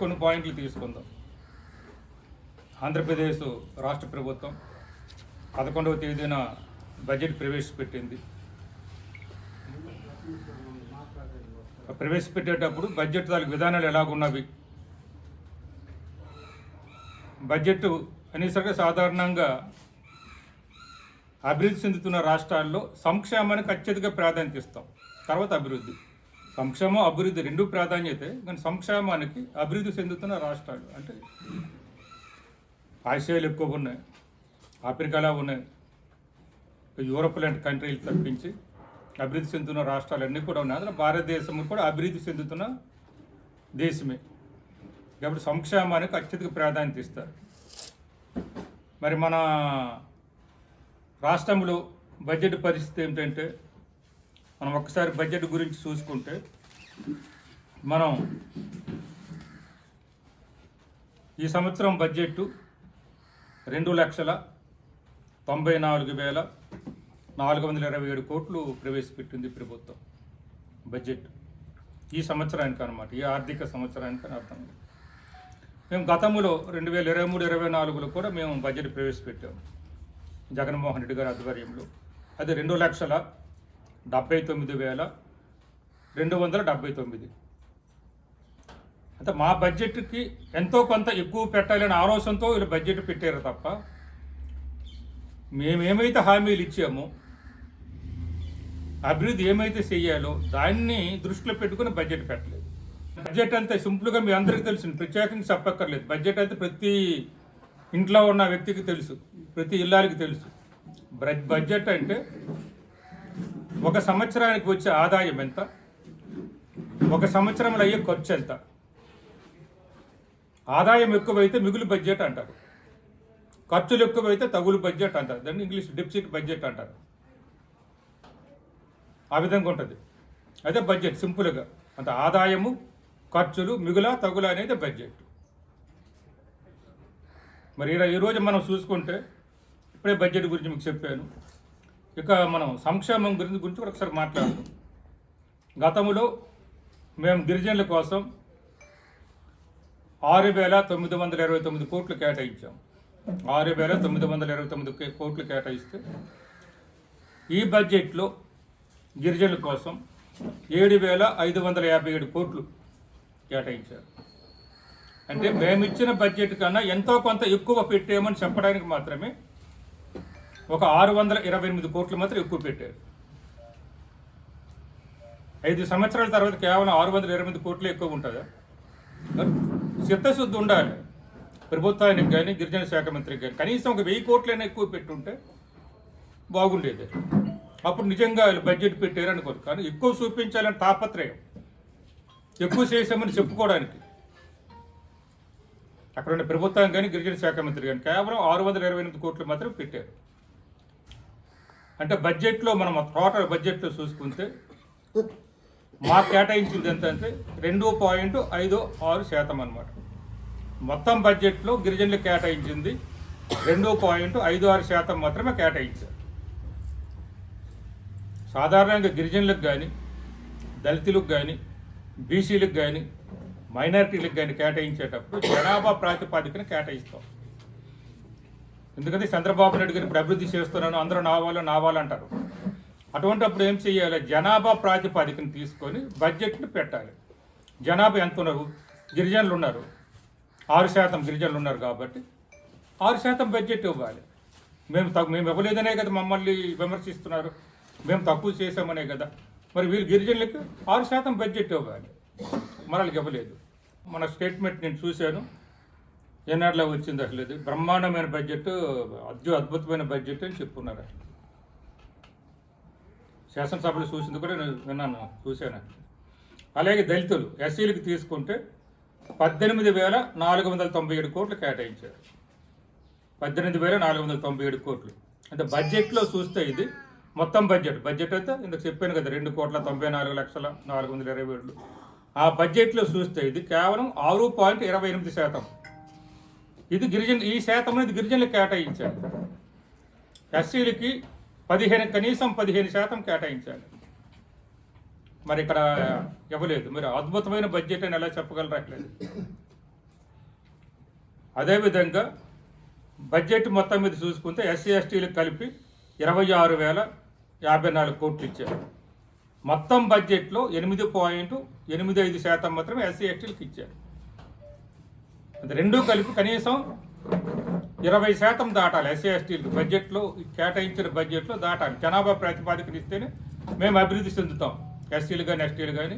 కొన్ని పాయింట్లు తీసుకుందాం. ఆంధ్రప్రదేశ్ రాష్ట్ర ప్రభుత్వం 11వ తేదీన బడ్జెట్ ప్రవేశపెట్టింది. ప్రవేశపెట్టేటప్పుడు బడ్జెట్ తాలూకు విధానాలు ఎలాగున్నవి, బడ్జెట్ అనేసరికి సాధారణంగా అభివృద్ధి చెందుతున్న రాష్ట్రాల్లో సంక్షేమానికి అత్యధిక ప్రాధాన్యత ఇస్తాం, తర్వాత అభివృద్ధి. సంక్షేమం అభివృద్ధి రెండు ప్రాధాన్యతే, కానీ సంక్షేమానికి అభివృద్ధి చెందుతున్న రాష్ట్రాలు అంటే ఆసియాలు ఎక్కువ ఉన్నాయి, ఆఫ్రికాలో ఉన్నాయి, యూరోప్ లాంటి కంట్రీలు తప్పించి అభివృద్ధి చెందుతున్న రాష్ట్రాలన్నీ కూడా ఉన్నాయి. అందులో భారతదేశం కూడా అభివృద్ధి చెందుతున్న దేశమే కాబట్టి సంక్షేమానికి అత్యధిక ప్రాధాన్యత ఇస్తారు. మరి మన రాష్ట్రంలో బడ్జెట్ పరిస్థితి ఏమిటంటే, మనం ఒక్కసారి బడ్జెట్ గురించి చూసుకుంటే మనం ఈ సంవత్సరం బడ్జెట్ 2,94,427 కోట్లు ప్రవేశపెట్టింది ప్రభుత్వం. బడ్జెట్ ఈ సంవత్సరానికి అన్నమాట, ఈ ఆర్థిక సంవత్సరానికి అని అర్థం. మేము గతంలో 2023-24లో కూడా మేము బడ్జెట్ ప్రవేశపెట్టాము జగన్మోహన్ రెడ్డి గారి ఆధ్వర్యంలో. అది 2,79,279. అంటే మా బడ్జెట్కి ఎంతో కొంత ఎక్కువ పెట్టాలని ఆలోచనతో వీళ్ళు బడ్జెట్ పెట్టారు తప్ప మేమేమైతే హామీలు ఇచ్చామో, అభివృద్ధి ఏమైతే చెయ్యాలో దాన్ని దృష్టిలో పెట్టుకుని బడ్జెట్ పెట్టలేదు. బడ్జెట్ అంతా సింపుల్గా మీ అందరికీ తెలుసు, ప్రత్యేకంగా చెప్పక్కర్లేదు. బడ్జెట్ అయితే ప్రతి ఇంట్లో ఉన్న వ్యక్తికి తెలుసు, ప్రతి ఇల్లాలకి తెలుసు. బడ్జెట్ అంటే ఒక సంవత్సరానికి వచ్చే ఆదాయం ఎంత, ఒక సంవత్సరంలో అయ్యే ఖర్చు ఎంత. ఆదాయం ఎక్కువైతే మిగులు బడ్జెట్ అంటారు, ఖర్చులు ఎక్కువైతే తగులు బడ్జెట్ అంటారు, దాన్ని ఇంగ్లీష్ డెఫిసిట్ బడ్జెట్ అంటారు. ఆ విధంగా ఉంటుంది. అదే బడ్జెట్ సింపుల్గా. అంటే ఆదాయము, ఖర్చులు, మిగుల, తగుల అనేది బడ్జెట్. మరి ఈరోజు మనం చూసుకుంటే ఇప్పుడే బడ్జెట్ గురించి మీకు చెప్పాను. ఇక మనం సంక్షేమం గురించి కూడా ఒకసారి మాట్లాడతాం. గతంలో మేము గిరిజనుల కోసం 6,929 కోట్లు కేటాయించాం. 6,929 కోట్లు కేటాయిస్తే ఈ బడ్జెట్లో గిరిజనుల కోసం 7,557 కోట్లు కేటాయించారు. అంటే మేమిచ్చిన బడ్జెట్ కన్నా ఎంతో కొంత ఎక్కువ పెట్టామని చెప్పడానికి మాత్రమే ఒక 628 కోట్లు మాత్రం ఎక్కువ పెట్టారు. 5 సంవత్సరాల తర్వాత కేవలం 628 కోట్లు ఎక్కువ ఉంటుందా? చిత్తశుద్ధి ఉండాలి ప్రభుత్వానికి కానీ, గిరిజన శాఖ మంత్రికి కానీ. కనీసం ఒక 1000 కోట్లైనా ఎక్కువ పెట్టుంటే బాగుండేది. అప్పుడు నిజంగా బడ్జెట్ పెట్టారు అనుకోరు. కానీ ఎక్కువ చూపించాలని తాపత్రయం, ఎక్కువ చేసామని చెప్పుకోవడానికి అక్కడ ఉన్న ప్రభుత్వం కానీ, గిరిజన శాఖ మంత్రి కానీ కేవలం 628 కోట్లు మాత్రం పెట్టారు. అంటే బడ్జెట్లో మనం టోటల్ బడ్జెట్లో చూసుకుంటే మాకు కేటాయించింది ఎంత అంటే 2.56% అన్నమాట. మొత్తం బడ్జెట్లో గిరిజనులకు కేటాయించింది 2.56% మాత్రమే కేటాయించారు. సాధారణంగా గిరిజనులకు కానీ, దళితులకు కానీ, బీసీలకు కానీ, మైనారిటీలకు కానీ కేటాయించేటప్పుడు జనాభా ప్రాతిపాదికన కేటాయిస్తాం. ఎందుకంటే చంద్రబాబు నాయుడు గారు ఇప్పుడు అభివృద్ధి చేస్తున్నాను, అందరూ నావాలు అంటారు. అటువంటిప్పుడు ఏం చేయాలి? జనాభా ప్రాతిపాదికన తీసుకొని బడ్జెట్ని పెట్టాలి. జనాభా ఎంత ఉన్నారు? గిరిజనులు ఉన్నారు, 6% గిరిజనులు ఉన్నారు కాబట్టి 6% బడ్జెట్ ఇవ్వాలి. మేము ఇవ్వలేదనే కదా మమ్మల్ని విమర్శిస్తున్నారు, మేము తక్కువ చేసామనే కదా. మరి వీళ్ళు గిరిజనులకి 6% బడ్జెట్ ఇవ్వాలి, మనల్ని ఇవ్వలేదు. మన స్టేట్మెంట్ నేను చూశాను, ఏనాడులో వచ్చింది అసలు. ఇది బ్రహ్మాండమైన బడ్జెట్, అద్భుతమైన బడ్జెట్ అని చెప్పుకున్నారు. శాసనసభలో చూసింది కూడా నేను విన్నాను, చూశాను. అలాగే దళితులు, ఎస్సీలకు తీసుకుంటే 18,497 కోట్లు కేటాయించారు. 18,497 కోట్లు. అంటే బడ్జెట్లో చూస్తే ఇది మొత్తం బడ్జెట్ అయితే ఇందుకు చెప్పాను కదా, 2,94,427. ఆ బడ్జెట్లో చూస్తే ఇది కేవలం 6.28%. ఇది ఈ శాతం అనేది గిరిజనులకు కేటాయించాలి. ఎస్సీలకి కనీసం 15% కేటాయించాలి. మరి ఇక్కడ ఇవ్వలేదు. మీరు అద్భుతమైన బడ్జెట్ అని ఎలా చెప్పగలరట్లేదు. అదేవిధంగా బడ్జెట్ మొత్తం మీద చూసుకుంటే ఎస్సీ ఎస్టీలకు కలిపి 26,054 కోట్లు ఇచ్చారు. మొత్తం బడ్జెట్లో 8.85% మాత్రమే ఎస్సీ ఎస్టీలకు ఇచ్చారు. అది రెండూ కలిపి కనీసం 20% దాటాలి. ఎస్సీ ఎస్టీలకు బడ్జెట్లో కేటాయించిన బడ్జెట్లో దాటాలి. జనాభా ప్రాతిపాదికన ఇస్తేనే మేము అభివృద్ధి చెందుతాం. ఎస్సీలు కానీ ఎస్టీలు కానీ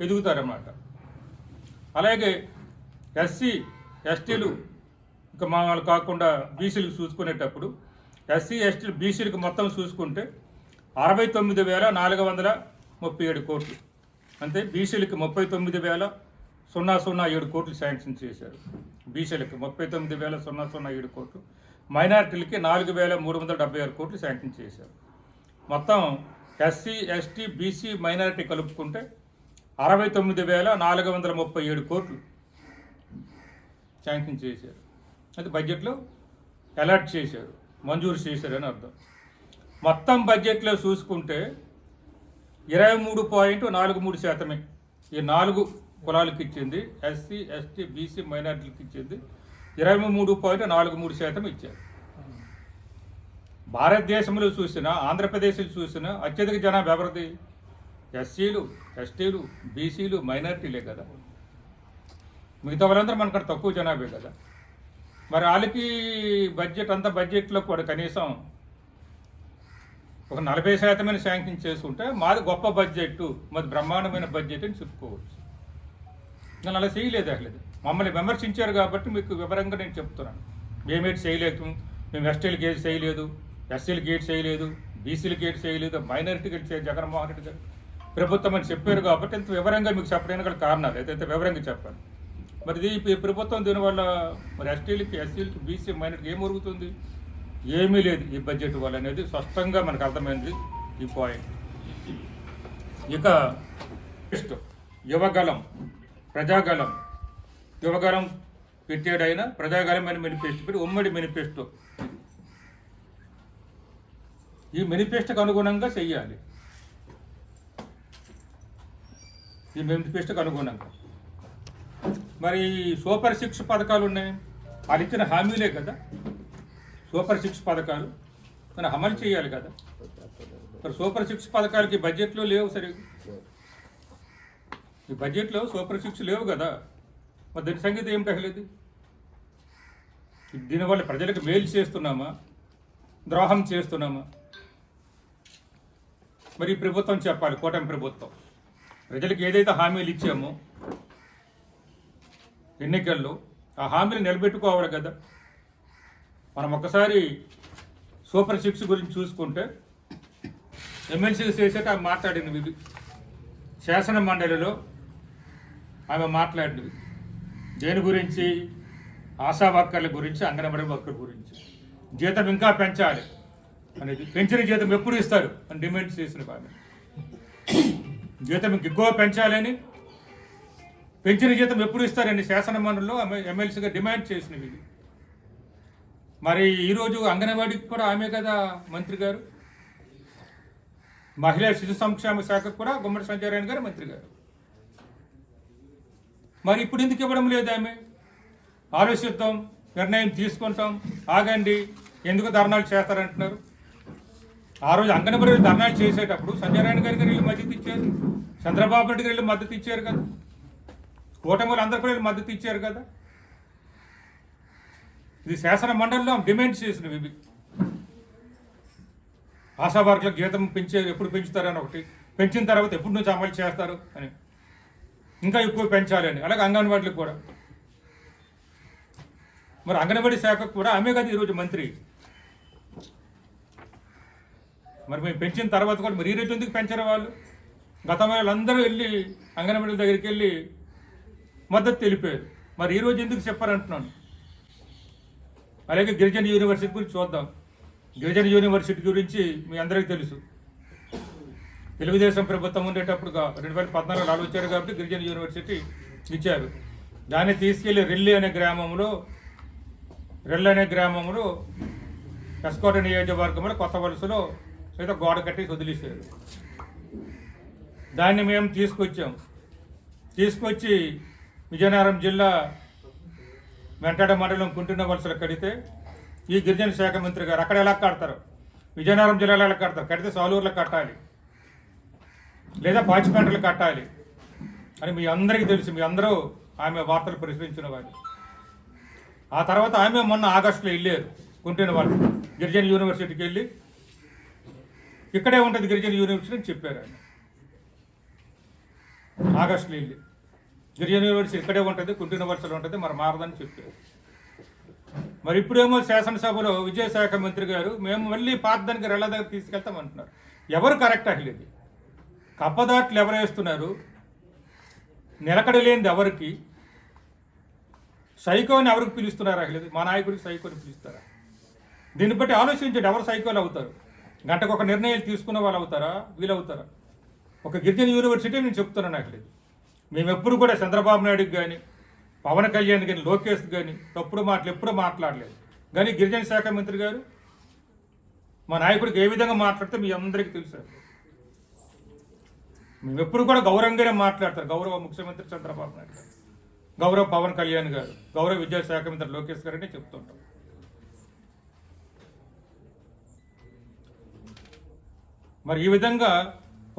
ఎదుగుతారన్నమాట. అలాగే ఎస్సీ ఎస్టీలు ఇంకా మామూలు కాకుండా బీసీలకు చూసుకునేటప్పుడు ఎస్సీ ఎస్టీలు బీసీలకు మొత్తం చూసుకుంటే 69,437 కోట్లు. అంటే బీసీలకి 39,007 కోట్లు శాంక్షన్ చేశారు. బీసీలకి 39,007 కోట్లు, మైనారిటీలకి 4,376 కోట్లు శాంక్షన్ చేశారు. మొత్తం ఎస్సీ ఎస్టీ బీసీ మైనారిటీ కలుపుకుంటే 69,437 కోట్లు శాంక్షన్ చేశారు. అది బడ్జెట్లో అలాట్ చేశారు, మంజూరు చేశారని అర్థం. మొత్తం బడ్జెట్లో చూసుకుంటే 23.43% ఈ 4 కులాలకు ఇచ్చింది. ఎస్సీ ఎస్టీ బీసీ మైనారిటీలకు ఇచ్చింది 23.43% ఇచ్చారు. భారతదేశంలో చూసినా ఆంధ్రప్రదేశ్లో చూసినా అత్యధిక జనాభా ఎవరిది? ఎస్సీలు ఎస్టీలు బీసీలు మైనారిటీలే కదా. మిగతా వాళ్ళందరూ మనకు తక్కువ జనాభే కదా. మరి వాళ్ళకి బడ్జెట్లో కూడా కనీసం ఒక 40% శాంక్షన్ చేసుకుంటే మాది గొప్ప బడ్జెట్, మాది బ్రహ్మాండమైన బడ్జెట్ అని చెప్పుకోవచ్చు. నేను అలా చేయలేదు. అసలు మమ్మల్ని విమర్శించారు కాబట్టి మీకు వివరంగా నేను చెప్తున్నాను. మేమేటి చేయలేదు, మేము ఎస్టీలకి ఏది చేయలేదు, ఎస్సీలకి ఏది చేయలేదు, బీసీలకి ఏది చేయలేదు, మైనారిటీకి ఏది చేయలేదు, జగన్మోహన్ రెడ్డి గారు ప్రభుత్వం అని చెప్పారు కాబట్టి ఇంత వివరంగా మీకు చెప్పడానికి గల కారణాలు అయితే ఇంత వివరంగా చెప్పాను. మరి ఇది ప్రభుత్వం దీనివల్ల మరి ఎస్టీలకి ఎస్సీలకి బీసీ మైనారిటీకి ఏం జరుగుతుంది? ఏమీ లేదు ఈ బడ్జెట్ వల్ల అనేది స్పష్టంగా మనకు అర్థమైంది ఈ పాయింట్. ఇక యువగలం ప్రజాగలం, యువగలం పెట్టాడైనా ప్రజాగలం అని మేనిఫెస్టో పెట్టి ఉమ్మడి మేనిఫెస్టో. ఈ మేనిఫెస్టోకి అనుగుణంగా చెయ్యాలి. ఈ మేనిఫెస్టోకి అనుగుణంగా మరి సూపర్ 6 పథకాలు ఉన్నాయి. వాళ్ళు ఇచ్చిన హామీలే కదా సూపర్ 6 పథకాలు, మనం అమలు చేయాలి కదా. మరి సూపర్ 6 పథకాలకి బడ్జెట్లో లేవు. సరిగ్గా ఈ బడ్జెట్లో సూపర్ 6 లేవు కదా. మరి దాని సంగతి ఏమిటి? అసలు దీనివల్ల ప్రజలకు మేలు చేస్తున్నామా, ద్రోహం చేస్తున్నామా? మరి ఈ ప్రభుత్వం చెప్పాలి. కూటమి ప్రభుత్వం ప్రజలకు ఏదైతే హామీలు ఇచ్చామో ఎన్నికల్లో ఆ హామీలు నిలబెట్టుకోవాలి కదా. మనం ఒకసారి సూపర్ 6 గురించి చూసుకుంటే ఎమ్మెల్సీ చేసేట ఆమె మాట్లాడినవి, శాసన మండలిలో ఆమె మాట్లాడినవి దేని గురించి? ఆశా వర్కర్ల గురించి, అంగన్వాడీ వర్కర్ల గురించి. జీతం ఇంకా పెంచాలి అనేది, పెంచిన జీతం ఎప్పుడు ఇస్తారు అని డిమాండ్ చేసిన ఆమె. జీతం ఇంక ఎక్కువ పెంచాలని, పెంచిన జీతం ఎప్పుడు ఇస్తారని శాసన మండలిలో ఆమె ఎమ్మెల్సీగా డిమాండ్ చేసినవి. మరి ఈరోజు అంగన్వాడీకి కూడా ఆమె కదా మంత్రి గారు, మహిళా శిశు సంక్షేమ శాఖకు కూడా గుమ్మడి సంజయ్ రాయన్ గారు మంత్రి గారు. మరి ఇప్పుడు ఎందుకు ఇవ్వడం లేదు? ఆమె ఆలోచిద్దాం, నిర్ణయం తీసుకుంటాం, ఆగండి, ఎందుకు ధర్నాలు చేస్తారంటున్నారు. ఆ రోజు అంగన్వాడీ ధర్నాలు చేసేటప్పుడు సంజయ్ రాయన్ గారికి వీళ్ళు మద్దతు ఇచ్చారు, చంద్రబాబు నాయుడు గారు వీళ్ళు మద్దతు ఇచ్చారు కదా, కూటమిలు అందరు కూడా వీళ్ళు మద్దతు ఇచ్చారు కదా. ఇది శాసన మండలిలో డిమాండ్ చేసినవి. ఇవి ఆశా వర్కర్లకు జీతం ఎప్పుడు పెంచుతారని ఒకటి, పెంచిన తర్వాత ఎప్పుడు నుంచి అమలు చేస్తారు అని, ఇంకా ఎక్కువ పెంచాలని. అలాగే అంగన్వాడీలకు కూడా. మరి అంగన్వాడీ శాఖకు కూడా ఆమె కదా ఈరోజు మంత్రి. మరి మేము పెంచిన తర్వాత కూడా మరి ఈ రేటు ఎందుకు పెంచారు వాళ్ళు? గతంలో వాళ్ళందరూ వెళ్ళి అంగన్వాడీ దగ్గరికి వెళ్ళి మద్దతు తెలిపారు. మరి ఈరోజు ఎందుకు చెప్పారంటున్నాను. అలాగే గిరిజన యూనివర్సిటీ గురించి చూద్దాం. గిరిజన యూనివర్సిటీ గురించి మీ అందరికీ తెలుసు. తెలుగుదేశం ప్రభుత్వం ఉండేటప్పుడు 2014 వచ్చారు కాబట్టి గిరిజన యూనివర్సిటీ ఇచ్చారు. దాన్ని తీసుకెళ్లి రెల్లి అనే గ్రామంలో ఎస్కోట నియోజకవర్గంలో కొత్త వలసలో ఏదో గోడ కట్టి వదిలేశారు. దాన్ని మేము తీసుకొచ్చి విజయనగరం జిల్లా మెంటాడ మండలం కుంటున్న వలసలు కడితే ఈ గిరిజన శాఖ మంత్రి గారు అక్కడ ఎలా కడతారు, విజయనగరం జిల్లాలో ఎలా కడతారు, కడితే సాలూరులో కట్టాలి లేదా పాచిపేటలు కట్టాలి అని మీ అందరికీ తెలుసు. మీ అందరూ ఆమె వార్తలు పరిశీలించిన వారు. ఆ తర్వాత ఆమె మొన్న ఆగస్టులో వెళ్ళారు కుంటున్న వాళ్ళు గిరిజన యూనివర్సిటీకి వెళ్ళి ఇక్కడే ఉంటుంది గిరిజన యూనివర్సిటీ అని చెప్పారు. ఆయన ఆగస్టులో వెళ్ళి గిరిజన యూనివర్సిటీ ఇక్కడే ఉంటుంది, కుంటున్న వలసలో ఉంటుంది, మరి మారదని చెప్పారు. మరి ఇప్పుడేమో శాసనసభలో విద్యాశాఖ మంత్రి గారు మేము మళ్ళీ పాతదానికి రెళ్ళ దగ్గర తీసుకెళ్తామంటున్నారు. ఎవరు కరెక్ట్ అసలు ఇది? కప్పదాట్లు ఎవరు వేస్తున్నారు? నిలకడ లేనిది ఎవరికి? సైకోని ఎవరికి పిలుస్తున్నారు? అసలు మా నాయకుడికి సైకోని పిలుస్తారా? దీన్ని బట్టి ఆలోచించండి, ఎవరు సైకోలు అవుతారు? గంటకు ఒక నిర్ణయాలు తీసుకున్న వాళ్ళు అవుతారా, వీళ్ళు అవుతారా? ఒక గిరిజన యూనివర్సిటీ నేను చెప్తున్నాను. అసలు మేము ఎప్పుడు కూడా చంద్రబాబు నాయుడుకి కానీ పవన్ కళ్యాణ్ కానీ లోకేష్ కానీ తప్పుడు మాటలు ఎప్పుడూ మాట్లాడలేదు. కానీ గిరిజన శాఖ మంత్రి గారు మా నాయకుడికి ఏ విధంగా మాట్లాడితే మీ అందరికీ తెలుసు. మేము ఎప్పుడు కూడా గౌరవంగానే మాట్లాడతారు. గౌరవ ముఖ్యమంత్రి చంద్రబాబు నాయుడు గారు, గౌరవ పవన్ కళ్యాణ్ గారు, గౌరవ విద్యాశాఖ మంత్రి లోకేష్ గారు అని చెప్తుంటాం. మరి ఈ విధంగా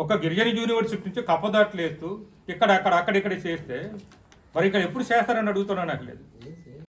ఒక గిరిజన యూనివర్సిటీ నుంచి కప్పదాట్లు వేస్తూ ఇక్కడ అక్కడిక్కడ చేస్తే మరి ఇక్కడ ఎప్పుడు చేస్తారని అడుగుతున్నాను. నాకు లేదు.